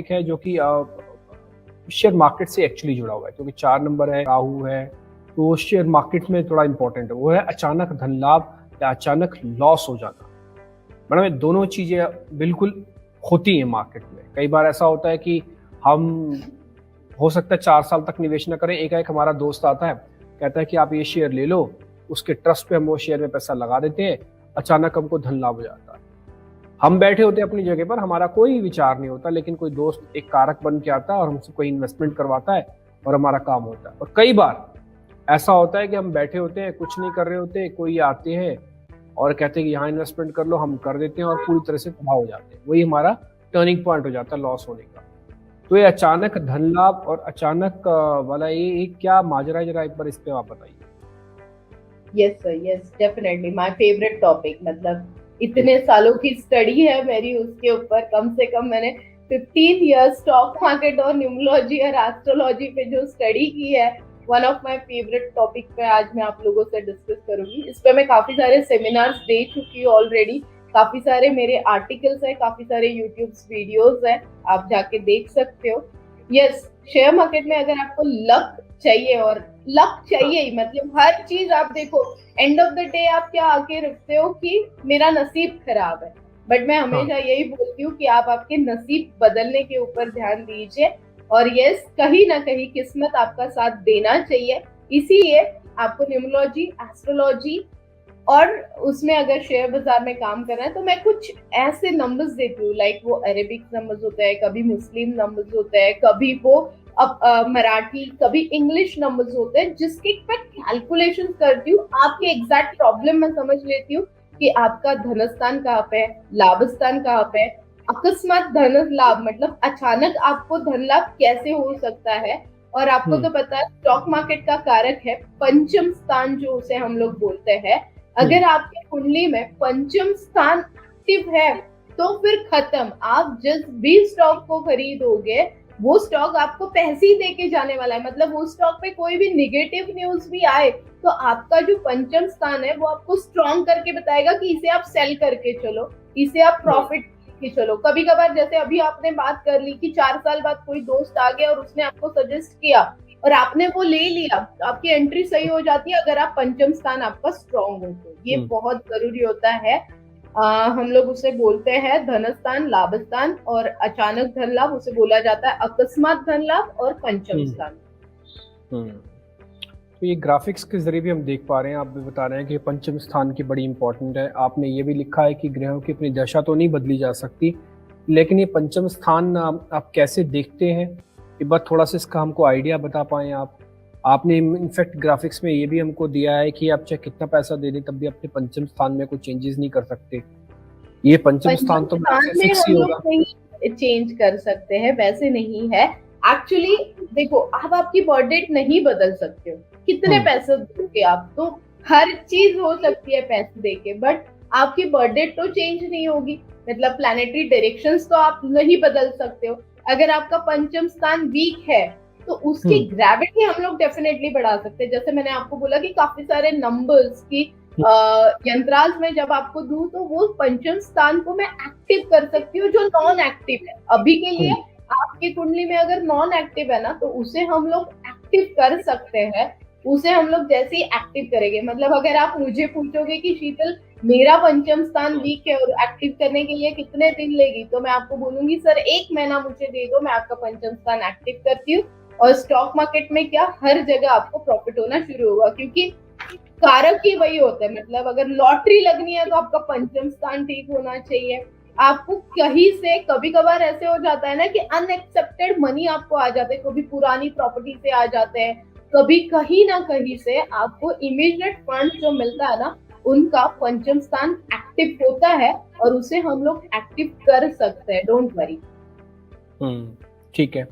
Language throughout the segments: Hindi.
एक है जो कि शेयर मार्केट से एक्चुअली जुड़ा हुआ है, क्योंकि 4 नंबर है, राहु है, तो वो शेयर मार्केट में थोड़ा इंपॉर्टेंट है। वो है अचानक धन लाभ या अचानक लॉस हो जाना। मैडम ये दोनों चीजें बिल्कुल होती हैं मार्केट में। कई बार ऐसा होता है कि हम हो सकता है 4 साल तक निवेश न करें, एक हमारा दोस्त आता है, कहता है कि आप ये शेयर ले लो, उसके ट्रस्ट पे हम वो शेयर में पैसा लगा देते हैं, अचानक हमको धन लाभ हो जाता है। हम बैठे होते हैं अपनी जगह पर, हमारा कोई विचार नहीं होता, लेकिन कोई दोस्त एक कारक बन के आता है और हमसे कोई इन्वेस्टमेंट करवाता है और हमारा काम होता है। और कई बार ऐसा होता है कि हम बैठे होते हैं, कुछ नहीं कर रहे होते, कोई आते हैं और कहते हैं कि यहाँ इन्वेस्टमेंट कर लो, हम कर देते हैं और पूरी तरह से तबाह हो जाते हैं। वही हमारा टर्निंग पॉइंट हो जाता है लॉस होने का। तो ये अचानक धन लाभ और अचानक वाला ये क्या माजरा है, जरा एक बार इस पे आप बताइए। Yes sir, yes definitely my favourite topic. मतलब इतने सालों की स्टडी है मेरी उसके ऊपर, कम से कम मैंने 15 इयर्स स्टॉक मार्केट और न्यूमरोलॉजी और एस्ट्रोलॉजी पे जो स्टडी की है, one of my favourite topic पे आज मैं आप लोगों से डिस्कस करूंगी। इस पे मैं काफी सारे सेमिनार्स दे चुकी हूँ ऑलरेडी, काफी सारे मेरे आर्टिकल्स है, काफी सारे यूट्यूब वीडियोस है, आप जाके देख सकते हो। यस, शेयर मार्केट में अगर आपको लक चाहिए, और लक चाहिए मतलब हर चीज आप देखो, एंड ऑफ द डे आप क्या आके रखते हो कि मेरा नसीब खराब है, बट मैं हमेशा यही बोलती हूँ कि आप आपके नसीब बदलने के ऊपर ध्यान दीजिए। और यस, कहीं ना कहीं किस्मत आपका साथ देना चाहिए, इसीलिए आपको न्यूमरोलॉजी, एस्ट्रोलॉजी और उसमें अगर शेयर बाजार में काम करना है तो मैं कुछ ऐसे नंबर्स देती हूँ, लाइक वो अरेबिक नंबर्स होते हैं, कभी मुस्लिम नंबर्स होते हैं, कभी वो मराठी, कभी इंग्लिश नंबर्स होते हैं, जिसकी मैं कैलकुलेशन करती हूँ, आपके एग्जैक्ट प्रॉब्लम में समझ लेती हूँ कि आपका धनस्थान कहाँ पे है, लाभस्थान कहाँ पे है, अकस्मात धन लाभ मतलब अचानक आपको धन लाभ कैसे हो सकता है। और आपको तो पता है स्टॉक मार्केट का कारक है पंचम स्थान, जो उसे हम लोग बोलते हैं। अगर आपकी कुंडली में पंचम स्थान एक्टिव है तो फिर खत्म, आप जिस भी स्टॉक को खरीदोगे वो स्टॉक आपको पैसे ही देके जाने वाला है। मतलब उस स्टॉक पे कोई भी निगेटिव न्यूज भी आए तो आपका जो पंचम स्थान है वो आपको स्ट्रॉन्ग करके बताएगा कि इसे आप सेल करके चलो, इसे आप प्रॉफिट के चलो। कभी कभार जैसे अभी आपने बात कर ली कि 4 साल बाद कोई दोस्त आ गया और उसने आपको सजेस्ट किया और आपने वो ले लिया, आपकी एंट्री सही हो जाती है अगर आप पंचम स्थान आपका स्ट्रॉन्ग हो तो। ये बहुत जरूरी होता है। हम लोग उसे बोलते हैं धनस्थान, लाभस्थान, और अचानक धन लाभ उसे बोला जाता है अकस्मात धन लाभ और पंचम स्थान। तो ये ग्राफिक्स के जरिए भी हम देख पा रहे हैं, आप भी बता रहे हैं कि पंचम स्थान की बड़ी इंपॉर्टेंट है। आपने ये भी लिखा है कि ग्रहों की अपनी दशा तो नहीं बदली जा सकती, लेकिन ये पंचम स्थान आप कैसे देखते हैं, एक बार थोड़ा सा इसका हमको आइडिया बता पाएं आप। आपने इनफैक्ट ग्राफिक्स में ये भी हमको दिया है कि आप चाहे कितना पैसा दे दें तब भी अपने पंचम स्थान में कोई चेंजेस नहीं कर सकते। ये पंचम स्थान तो फिक्स ही होगा, चेंज कर सकते हैं वैसे नहीं है एक्चुअली। देखो, आप आपकी बर्थ डेट नहीं बदल सकते हो, कितने पैसे दोगे आप, तो हर चीज हो सकती है पैसे देके, बट आपकी बर्थ डेट तो चेंज नहीं होगी। मतलब प्लैनेटरी डायरेक्शंस तो आप नहीं बदल सकते हो। अगर आपका पंचम स्थान वीक है तो उसकी ग्रेविटी हम लोग डेफिनेटली बढ़ा सकते हैं। जैसे मैंने आपको बोला कि काफी सारे नंबर्स की यंत्रांश में जब आपको दूं तो वो पंचम स्थान को मैं एक्टिव कर सकती हूँ जो नॉन एक्टिव है। अभी के लिए आपकी कुंडली में अगर नॉन एक्टिव है ना तो उसे हम लोग एक्टिव कर सकते हैं। उसे हम लोग जैसे ही एक्टिव करेंगे, मतलब अगर आप मुझे पूछोगे कि शीतल मेरा पंचम स्थान वीक है और एक्टिव करने के लिए कितने दिन लेगी, तो मैं आपको बोलूंगी सर 1 महीना मुझे दे दो, मैं आपका पंचम स्थान एक्टिव करती हूँ। और स्टॉक मार्केट में क्या, हर जगह आपको प्रॉफिट होना शुरू होगा, क्योंकि कारक ही वही होते हैं। मतलब अगर लॉटरी लगनी है तो आपका पंचम स्थान ठीक होना चाहिए। आपको कहीं से कभी कभार ऐसे हो जाता है ना कि अनएक्सेप्टेड मनी आपको आ जाते हैं, कभी पुरानी प्रॉपर्टी से आ जाते हैं, कभी कहीं ना कहीं से आपको इमीडिएट फंड जो मिलता है ना, उनका पंचम स्थान एक्टिव होता है और उसे हम लोग एक्टिव कर सकते हैं, डोंट वरी। ठीक है।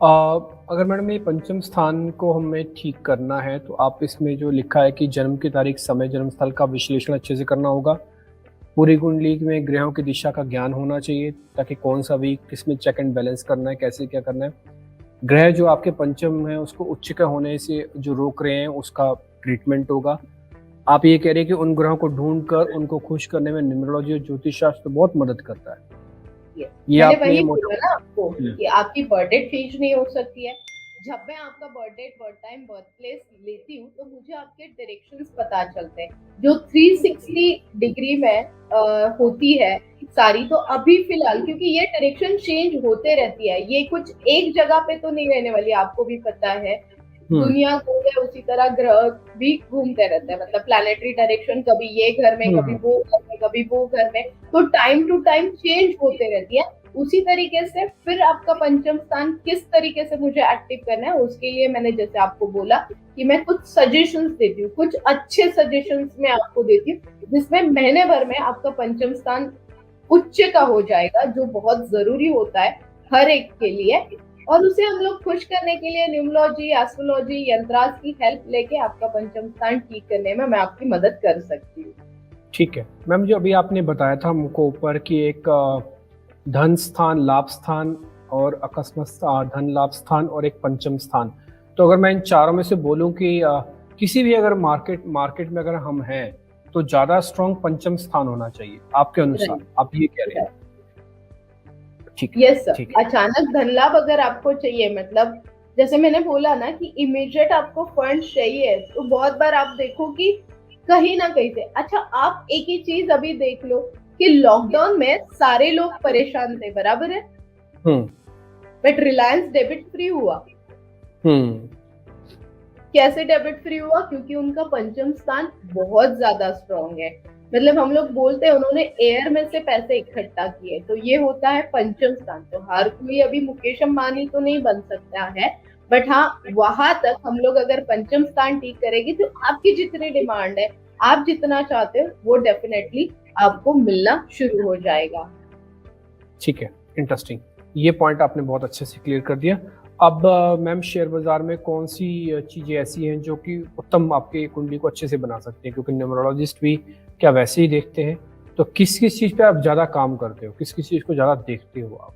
अगर मैडम ये पंचम स्थान को हमें ठीक करना है तो आप इसमें जो लिखा है कि जन्म की तारीख, समय, जन्म स्थल का विश्लेषण अच्छे से करना होगा, पूरी कुंडली में ग्रहों की दिशा का ज्ञान होना चाहिए ताकि कौन सा वीक किसमें चेक एंड बैलेंस करना है, कैसे क्या करना है, ग्रह जो आपके पंचम है उसको उच्च का होने से जो रोक रहे हैं उसका ट्रीटमेंट होगा। आप ये कह रहे हैं कि उन ग्रहों को ढूंढकर उनको खुश करने में न्यूमरोलॉजी और ज्योतिष शास्त्र बहुत मदद करता है। है। ये मैंने आपने वही मोटा बोला ना आपको कि आपकी बर्थ डेट चेंज नहीं हो सकती है। जब मैं आपका birth date, birth time, birth place लेती हूँ तो मुझे आपके डायरेक्शंस पता चलते हैं जो 360 डिग्री में होती है सारी। तो अभी फिलहाल क्योंकि ये डायरेक्शन चेंज होते रहती है, ये कुछ एक जगह पे तो नहीं रहने वाली, आपको भी पता है। दुनिया घूमते है उसी तरह ग्रह भी घूमते रहते हैं, मतलब प्लैनेटरी डायरेक्शन कभी ये घर में, कभी वो घर में, कभी वो घर में, तो टाइम टू टाइम चेंज होते रहती है। उसी तरीके से फिर आपका पंचम स्थान किस तरीके से मुझे एक्टिव करना है, उसके लिए मैंने जैसे आपको बोला कि मैं कुछ सजेशंस देती हूँ, कुछ अच्छे सजेशंस मैं आपको देती हूँ जिसमें महीने भर में आपका पंचम स्थान उच्च का हो जाएगा, जो बहुत जरूरी होता है हर एक के लिए। और उसे हम लोग खुश करने के लिए न्यूमरोलॉजी, एस्ट्रोलॉजी, यंत्रास की हेल्प लेके आपका पंचम स्थान ठीक करने में मैं आपकी मदद कर सकती हूँ। ठीक है मैम, जो अभी आपने बताया था हमको ऊपर कि एक धन स्थान, लाभ स्थान और अकस्मात धन लाभ स्थान और एक पंचम स्थान, तो अगर मैं इन चारों में से बोलूं कि किसी भी अगर मार्केट में अगर हम हैं तो ज्यादा स्ट्रॉन्ग पंचम स्थान होना चाहिए आपके अनुसार, आप ये कह रहे हैं? ठीक है, यस सर। ठीक है। अचानक धन लाभ अगर आपको चाहिए, मतलब जैसे मैंने बोला ना कि इमीडिएट आपको फंड चाहिए, तो बहुत बार आप देखो कि कहीं ना कहीं से, अच्छा आप एक ही चीज अभी देख लो कि लॉकडाउन में सारे लोग परेशान थे, बराबर है, बट रिलायंस डेबिट फ्री हुआ। कैसे डेबिट फ्री हुआ? क्योंकि उनका पंचम स्थान बहुत ज्यादा स्ट्रॉन्ग है। मतलब हम लोग बोलते हैं उन्होंने एयर में से पैसे इकट्ठा किए, तो ये होता है पंचम स्थान। तो हर कोई अभी मुकेश अंबानी तो नहीं बन सकता है, बट हाँ वहां तक हम लोग अगर पंचम स्थान ठीक करेंगे तो आपकी जितनी डिमांड है, आप जितना चाहते हो, वो डेफिनेटली आपको मिलना शुरू हो जाएगा। ठीक है, इंटरेस्टिंग, ये पॉइंट आपने बहुत अच्छे से क्लियर कर दिया। अब मैम शेयर बाजार में कौन सी चीज़ें ऐसी हैं जो कि उत्तम आपकी कुंडली को अच्छे से बना सकती हैं, क्योंकि न्यूमरोलॉजिस्ट भी क्या वैसे ही देखते हैं, तो किस किस चीज़ पे आप ज़्यादा काम करते हो, किस किस चीज़ को ज़्यादा देखते हो आप?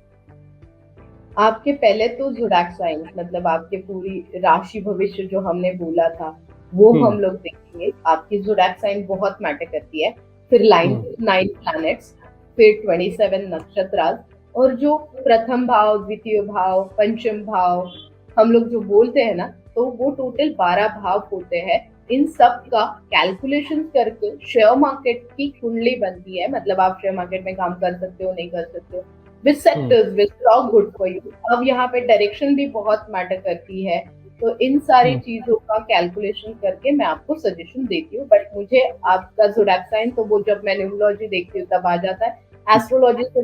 आपके पहले तो ज़ोडिएक साइन, मतलब आपके पूरी राशि भविष्य जो हमने बोला था वो हम लोग देखेंगे। आपकी ज़ोडिएक साइन बहुत मैटर करती है। फिर 9 प्लैनेट्स, फिर 27 नक्षत्र, और जो प्रथम भाव, द्वितीय भाव, पंचम भाव हम लोग जो बोलते हैं ना, तो वो टोटल 12 भाव होते हैं। इन सब का कैलकुलेशन करके शेयर मार्केट की कुंडली बनती है। मतलब आप शेयर मार्केट में काम कर सकते हो, नहीं कर सकते हो, which sectors which stock good for you. अब यहाँ पे डायरेक्शन भी बहुत मैटर करती है। तो इन सारी चीजों का कैलकुलेशन करके मैं आपको सजेशन देती हूँ। बट मुझे आपका ज़ोडिएक साइन तो वो जब मैं न्यूमरोलॉजी देखती हूँ तब आ जाता है। एस्ट्रोलॉजी से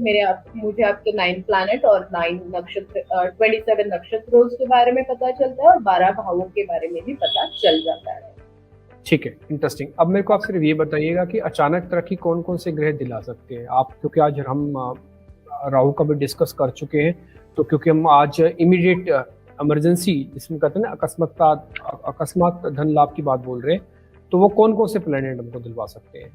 मुझे आपके 9 प्लैनेट और 9 नक्षत्र, 27 नक्षत्रों के बारे में पता चलता है, और 12 भावों के बारे में भी पता चल जाता है। ठीक है, इंटरेस्टिंग। अब मेरे को आप सिर्फ ये बताइएगा कि अचानक तरक्की कौन कौन से ग्रह दिला सकते हैं आप, क्योंकि आज हम राहु का भी डिस्कस कर चुके हैं, तो क्योंकि हम आज इमीडिएट इमरजेंसी जिसमें कहते हैं ना अकस्मात धन लाभ की बात बोल रहे हैं, तो वो कौन कौन से प्लैनेट हमको दिलवा सकते हैं?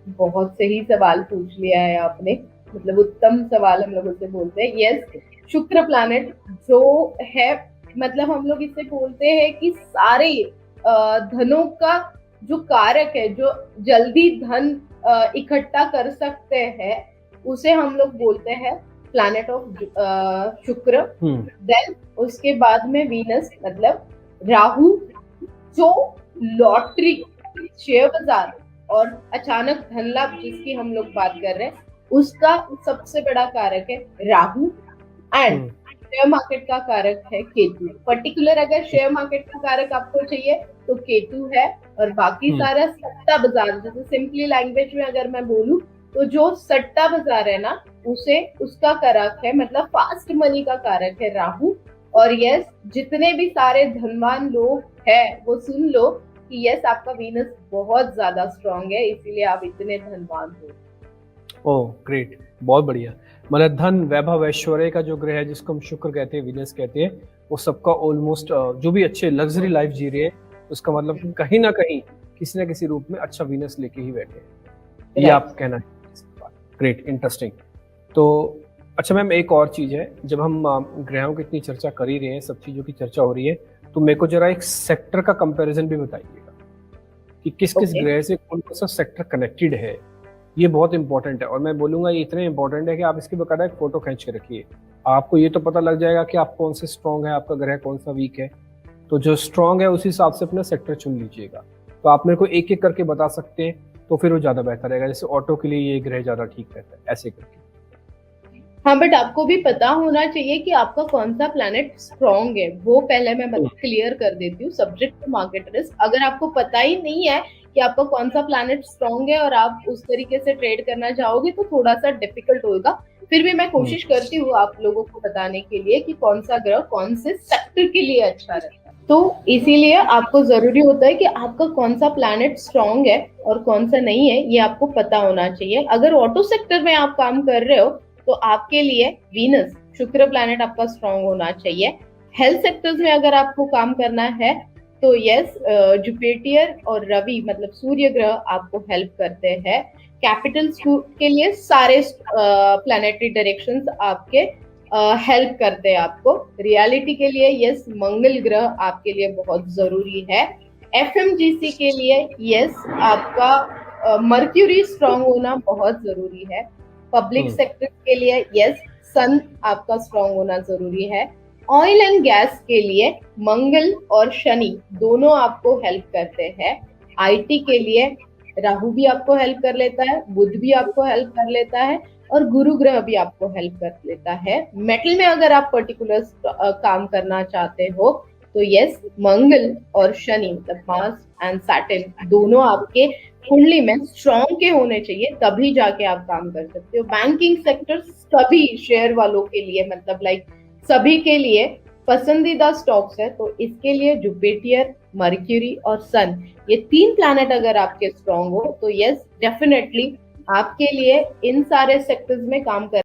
बहुत सही सवाल पूछ लिया है आपने, मतलब उत्तम सवाल हम लोग उसे बोलते हैं। यस, शुक्र प्लैनेट जो है, मतलब हम लोग इसे बोलते हैं कि सारे धनों का जो कारक है, जो जल्दी धन इकट्ठा कर सकते हैं, उसे हम लोग बोलते हैं प्लैनेट ऑफ शुक्र। देन उसके बाद में वीनस, मतलब राहु, जो लॉटरी, शेयर बाजार और अचानक धन लाभ जिसकी हम लोग बात कर रहे हैं, उसका सबसे बड़ा कारक है राहु। एंड शेयर मार्केट का कारक है केतु। पर्टिकुलर अगर शेयर मार्केट का कारक आपको चाहिए तो केतु है, और बाकी सारा सट्टा बाजार, जैसे सिंपली लैंग्वेज में अगर मैं बोलूं तो जो सट्टा बाजार है ना, उसे उसका कारक है, मतलब फास्ट मनी का कारक है राहु। और यस, जितने भी सारे धनवान लोग हैं वो सुन लो कि यस, आपका वीनस बहुत ज्यादा स्ट्रॉन्ग है, इसीलिए आप इतने धनवान हो। ओह ग्रेट, बहुत बढ़िया। मतलब धन, वैभव, ऐश्वर्य का जो ग्रह है जिसको हम शुक्र कहते हैं, वीनस कहते हैं, वो सबका ऑलमोस्ट जो भी अच्छे लग्जरी लाइफ जी रहे हैं, उसका मतलब कहीं ना कहीं किसी ना किसी रूप में अच्छा वीनस लेके ही बैठे हैं, ये आप कहना है। Great, interesting. तो अच्छा मैम, एक और चीज़ है, जब हम ग्रहों की इतनी चर्चा कर ही रहे हैं, सब चीज़ों की चर्चा हो रही है, तो मेरे को जरा एक सेक्टर का कंपैरिजन भी बताइएगा कि किस किस ग्रह से कौन सा सेक्टर कनेक्टेड है, ये बहुत इंपॉर्टेंट है, और मैं बोलूंगा ये इतने इंपॉर्टेंट है कि आप इसकी बकायदा एक फोटो खींच के रखिए। आपको ये तो पता लग जाएगा कि आप कौन से स्ट्रांग है, आपका ग्रह कौन सा वीक है। तो जो स्ट्रांग है उसी हिसाब से अपना सेक्टर चुन लीजिएगा। तो आप मेरे को एक एक करके बता सकते हैं, तो फिर वो ज्यादा बेहतर रहेगा। जैसे ऑटो के लिए ये ग्रह ज्यादा ठीक रहता है, ऐसे करके। हाँ, बट आपको भी पता होना चाहिए कि आपका कौन सा प्लैनेट स्ट्रांग है, वो पहले मैं क्लियर कर देती हूँ। सब्जेक्ट टू मार्केट रिस्क, अगर आपको पता ही नहीं है कि आपका कौन सा प्लैनेट स्ट्रांग है और आप उस तरीके से ट्रेड करना चाहोगे तो थोड़ा सा डिफिकल्ट होगा। फिर भी मैं कोशिश करती हूँ आप लोगों को बताने के लिए कि कौन सा ग्रह कौन से सेक्टर के लिए अच्छा रहता है। तो इसीलिए आपको जरूरी होता है कि आपका कौन सा प्लैनेट स्ट्रांग है और कौन सा नहीं है, ये आपको पता होना चाहिए। अगर ऑटो सेक्टर में आप काम कर रहे हो तो आपके लिए वीनस, शुक्र प्लैनेट आपका स्ट्रांग होना चाहिए। हेल्थ सेक्टर्स में अगर आपको काम करना है तो यस, जुपिटर और रवि मतलब सूर्य ग्रह आपको हेल्प करते हैं। कैपिटल के लिए सारे प्लैनेटरी डायरेक्शंस आपके हेल्प करते हैं आपको। रियलिटी के लिए यस, मंगल ग्रह आपके लिए बहुत जरूरी है। एफएमजीसी के लिए यस, आपका मर्क्यूरी स्ट्रांग होना बहुत जरूरी है। पब्लिक सेक्टर के लिए यस, सन आपका स्ट्रांग होना जरूरी है। ऑयल एंड गैस के लिए मंगल और शनि दोनों आपको हेल्प करते हैं। आईटी के लिए राहु भी आपको हेल्प कर लेता है, बुध भी आपको हेल्प कर लेता है और गुरु ग्रह भी आपको हेल्प कर लेता है। मेटल में अगर आप पर्टिकुलर काम करना चाहते हो तो यस, मंगल और शनि मतलब मार्स एंड सैटर्न दोनों आपके कुंडली में स्ट्रॉन्ग के होने चाहिए, तभी जाके आप काम कर सकते हो। बैंकिंग सेक्टर सभी शेयर वालों के लिए मतलब लाइक सभी के लिए पसंदीदा स्टॉक्स है। तो इसके लिए जुपिटर, मर्क्यूरी और सन, ये तीन प्लैनेट अगर आपके स्ट्रॉन्ग हो तो यस डेफिनेटली आपके लिए इन सारे सेक्टर्स में काम कर